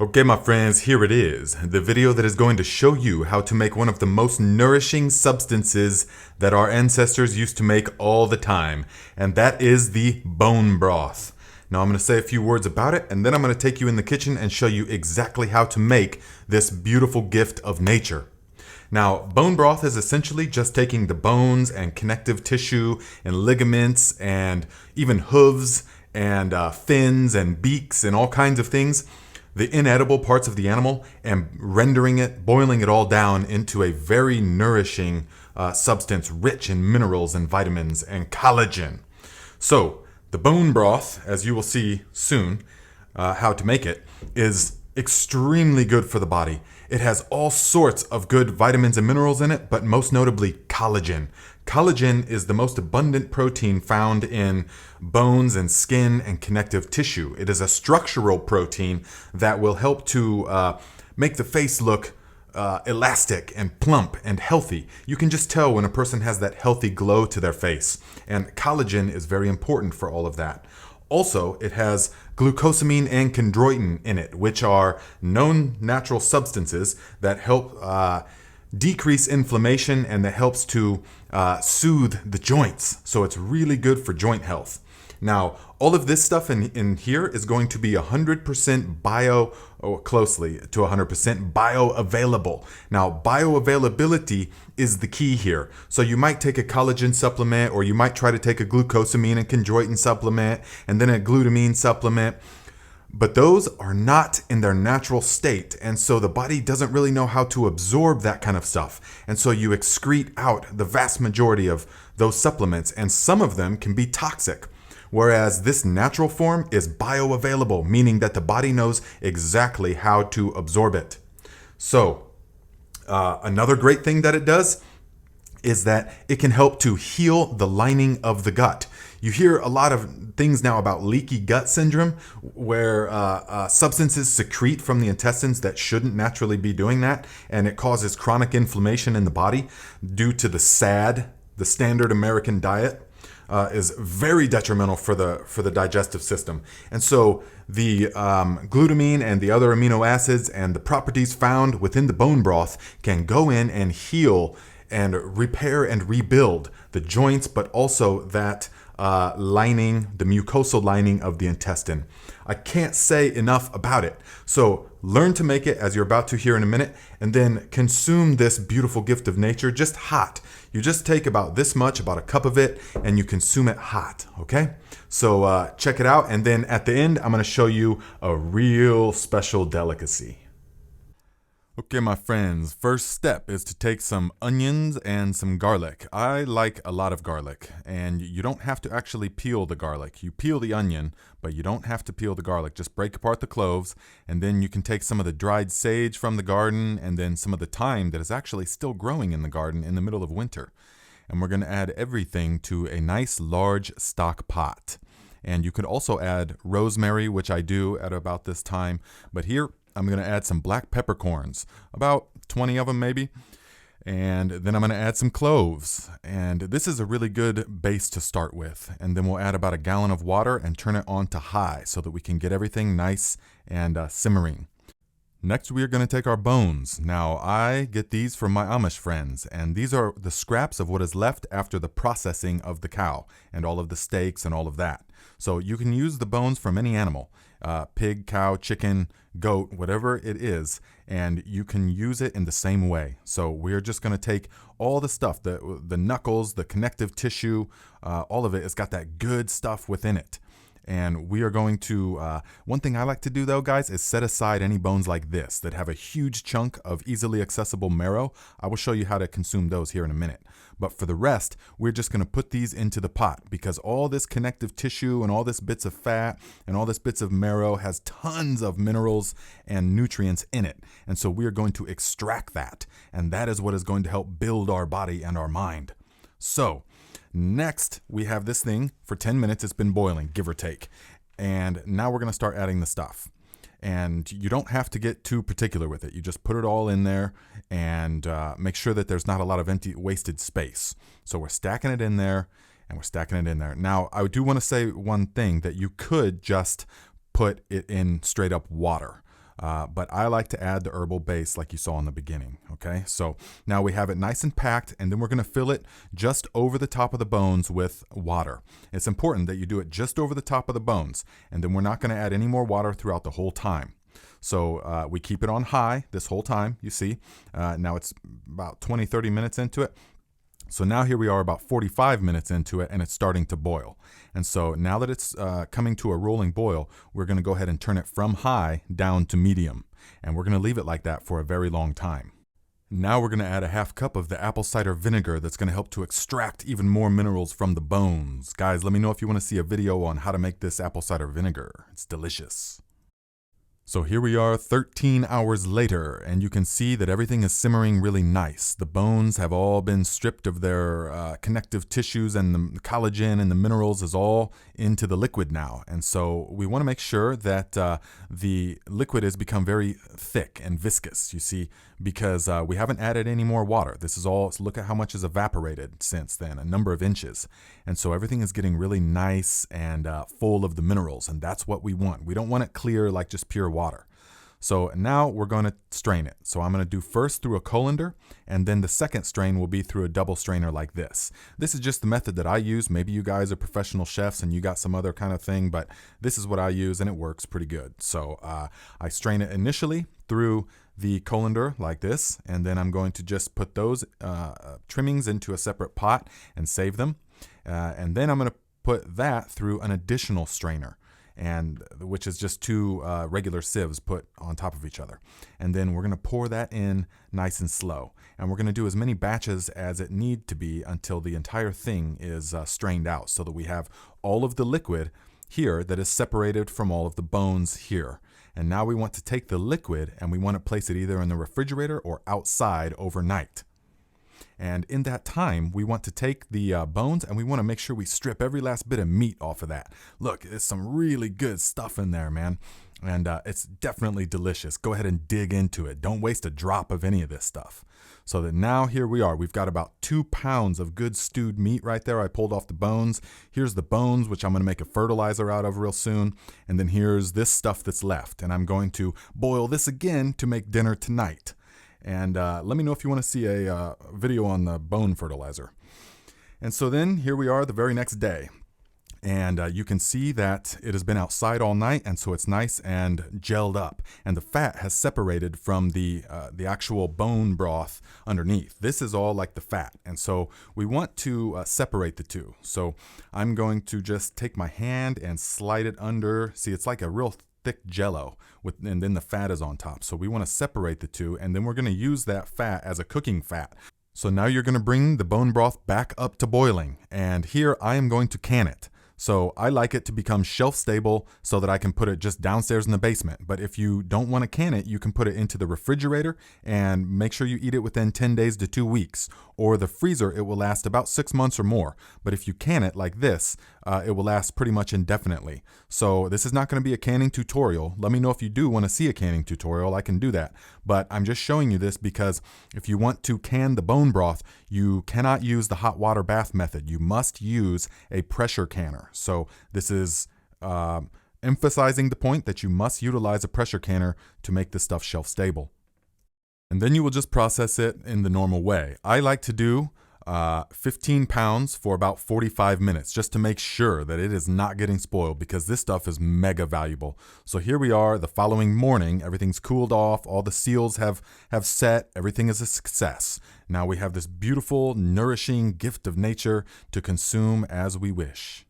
Okay, my friends, here it is. The video that is going to show you how to make one of the most nourishing substances that our ancestors used to make all the time, and that is the bone broth. Now I'm going to say a few words about it, and then I'm going to take you in the kitchen and show you exactly how to make this beautiful gift of nature. Now, bone broth is essentially just taking the bones and connective tissue and ligaments and even hooves and fins and beaks and all kinds of things, the inedible parts of the animal, and rendering it, boiling it all down into a very nourishing substance rich in minerals and vitamins and collagen. So the bone broth, as you will see soon how to make it, is extremely good for the body. It has all sorts of good vitamins and minerals in it, but most notably collagen. Collagen is the most abundant protein found in bones and skin and connective tissue. It is a structural protein that will help to make the face look elastic and plump and healthy. You can just tell when a person has that healthy glow to their face. And collagen is very important for all of that. Also, it has glucosamine and chondroitin in it, which are known natural substances that help decrease inflammation and that helps to soothe the joints. So it's really good for joint health. Now, all of this stuff in here is going to be 100% bio, or closely to 100% bioavailable. Now, bioavailability is the key here. So you might take a collagen supplement, or you might try to take a glucosamine and chondroitin supplement, and then a glutamine supplement. But those are not in their natural state, and so the body doesn't really know how to absorb that kind of stuff. And so you excrete out the vast majority of those supplements, and some of them can be toxic. Whereas this natural form is bioavailable, meaning that the body knows exactly how to absorb it. So another great thing that it does is that it can help to heal the lining of the gut. You hear a lot of things now about leaky gut syndrome, where substances secrete from the intestines that shouldn't naturally be doing that, and it causes chronic inflammation in the body due to the SAD, the standard American diet. Is very detrimental for the digestive system. And so the glutamine and the other amino acids and the properties found within the bone broth can go in and heal and repair and rebuild the joints, but also that lining, the mucosal lining of the intestine. I can't say enough about it. So learn to make it, as you're about to hear in a minute, and then consume this beautiful gift of nature just hot. You just take about this much, about a cup of it, and you consume it hot, okay? So check it out, and then at the end, I'm gonna show you a real special delicacy. Okay, my friends, first step is to take some onions and some garlic. I like a lot of garlic, and you don't have to actually peel the garlic. You peel the onion, but you don't have to peel the garlic. Just break apart the cloves, and then you can take some of the dried sage from the garden and then some of the thyme that is actually still growing in the garden in the middle of winter. And we're going to add everything to a nice large stock pot. And you could also add rosemary, which I do at about this time, but here I'm going to add some black peppercorns, about 20 of them maybe, and then I'm going to add some cloves. And this is a really good base to start with. And then we'll add about a gallon of water and turn it on to high so that we can get everything nice and simmering. Next, we are going to take our bones. Now, I get these from my Amish friends, and these are the scraps of what is left after the processing of the cow and all of the steaks and all of that. So you can use the bones from any animal, pig, cow, chicken, goat, whatever it is, and you can use it in the same way. So we're just going to take all the stuff, the knuckles, the connective tissue, all of it. It's got that good stuff within it. And we are going to, one thing I like to do though, guys, is set aside any bones like this that have a huge chunk of easily accessible marrow. I will show you how to consume those here in a minute. But for the rest, we're just going to put these into the pot because all this connective tissue and all this bits of fat and all this bits of marrow has tons of minerals and nutrients in it. And so we are going to extract that. And that is what is going to help build our body and our mind. So next, we have this thing for 10 minutes. It's been boiling, give or take. And now we're going to start adding the stuff. And you don't have to get too particular with it. You just put it all in there and make sure that there's not a lot of empty, wasted space. So we're stacking it in there and we're stacking it in there. Now, I do want to say one thing, that you could just put it in straight up water. but I like to add the herbal base like you saw in the beginning. Okay, so now we have it nice and packed, and then we're going to fill it just over the top of the bones with water. It's important that you do it just over the top of the bones, and then we're not going to add any more water throughout the whole time. So we keep it on high this whole time, you see. Now it's about 20-30 minutes into it. So now here we are about 45 minutes into it, and it's starting to boil. And so now that it's coming to a rolling boil, we're going to go ahead and turn it from high down to medium. And we're going to leave it like that for a very long time. Now we're going to add a half cup of the apple cider vinegar that's going to help to extract even more minerals from the bones. Guys, let me know if you want to see a video on how to make this apple cider vinegar. It's delicious. So here we are 13 hours later, and you can see that everything is simmering really nice. The bones have all been stripped of their connective tissues, and the collagen and the minerals is all into the liquid now. And so we want to make sure that the liquid has become very thick and viscous, you see, because we haven't added any more water. This is all, look at how much is evaporated since then, a number of inches. And so everything is getting really nice and full of the minerals, and that's what we want. We don't want it clear like just pure water. So now we're going to strain it. So I'm going to do first through a colander, and then the second strain will be through a double strainer like this. This is just the method that I use. Maybe you guys are professional chefs and you got some other kind of thing, but this is what I use, and it works pretty good. So I strain it initially through the colander like this, and then I'm going to just put those trimmings into a separate pot and save them. And then I'm going to put that through an additional strainer, and which is just two regular sieves put on top of each other. And then we're going to pour that in nice and slow. And we're going to do as many batches as it need to be until the entire thing is strained out, so that we have all of the liquid here that is separated from all of the bones here. And now we want to take the liquid and we want to place it either in the refrigerator or outside overnight. And in that time, we want to take the bones and we want to make sure we strip every last bit of meat off of that. Look, there's some really good stuff in there, man. And it's definitely delicious. Go ahead and dig into it. Don't waste a drop of any of this stuff. So that now here we are. We've got about 2 pounds of good stewed meat right there. I pulled off the bones. Here's the bones, which I'm going to make a fertilizer out of real soon. And then here's this stuff that's left. And I'm going to boil this again to make dinner tonight. And let me know if you want to see a video on the bone fertilizer. And so then here we are the very next day. And you can see that it has been outside all night, and so it's nice and gelled up. And the fat has separated from the actual bone broth underneath. This is all like the fat. And so we want to separate the two. So I'm going to just take my hand and slide it under. See, it's like a real thick jello, and then the fat is on top. So we want to separate the two, and then we're going to use that fat as a cooking fat. So now you're going to bring the bone broth back up to boiling, and here I am going to can it. So I like it to become shelf stable so that I can put it just downstairs in the basement. But if you don't want to can it, you can put it into the refrigerator and make sure you eat it within 10 days to 2 weeks. Or the freezer, it will last about 6 months or more. But if you can it like this, it will last pretty much indefinitely. So this is not going to be a canning tutorial. Let me know if you do want to see a canning tutorial. I can do that. But I'm just showing you this because if you want to can the bone broth, you cannot use the hot water bath method. You must use a pressure canner. So this is emphasizing the point that you must utilize a pressure canner to make this stuff shelf stable. And then you will just process it in the normal way. I like to do 15 pounds for about 45 minutes just to make sure that it is not getting spoiled, because this stuff is mega valuable. So here we are the following morning. Everything's cooled off. All the seals have set. Everything is a success. Now we have this beautiful, nourishing gift of nature to consume as we wish.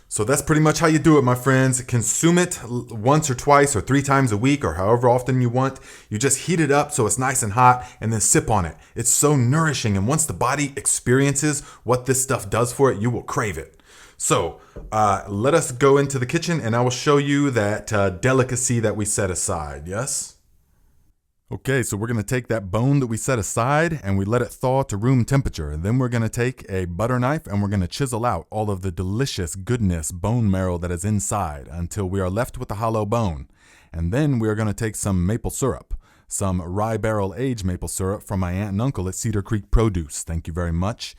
So that's pretty much how you do it, my friends. Consume it once or twice or 3 times a week or however often you want. You just heat it up so it's nice and hot and then sip on it. It's so nourishing, and once the body experiences what this stuff does for it, you will crave it. So let us go into the kitchen and I will show you that delicacy that we set aside, yes? Okay, so we're going to take that bone that we set aside and we let it thaw to room temperature. And then we're going to take a butter knife and we're going to chisel out all of the delicious goodness bone marrow that is inside until we are left with the hollow bone. And then we are going to take some maple syrup, some rye barrel aged maple syrup from my aunt and uncle at Cedar Creek Produce. Thank you very much.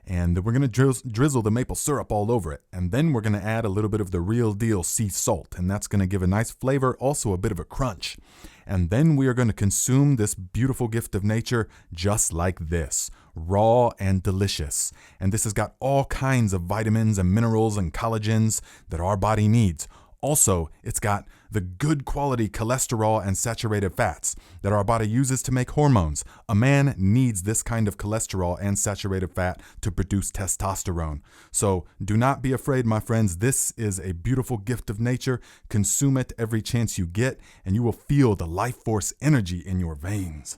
And we're going to drizzle the maple syrup all over it. And then we're going to add a little bit of the real deal sea salt. And that's going to give a nice flavor, also a bit of a crunch. And then we are going to consume this beautiful gift of nature just like this, raw and delicious. And this has got all kinds of vitamins and minerals and collagens that our body needs. Also, it's got the good quality cholesterol and saturated fats that our body uses to make hormones. A man needs this kind of cholesterol and saturated fat to produce testosterone. So do not be afraid, my friends. This is a beautiful gift of nature. Consume it every chance you get, and you will feel the life force energy in your veins.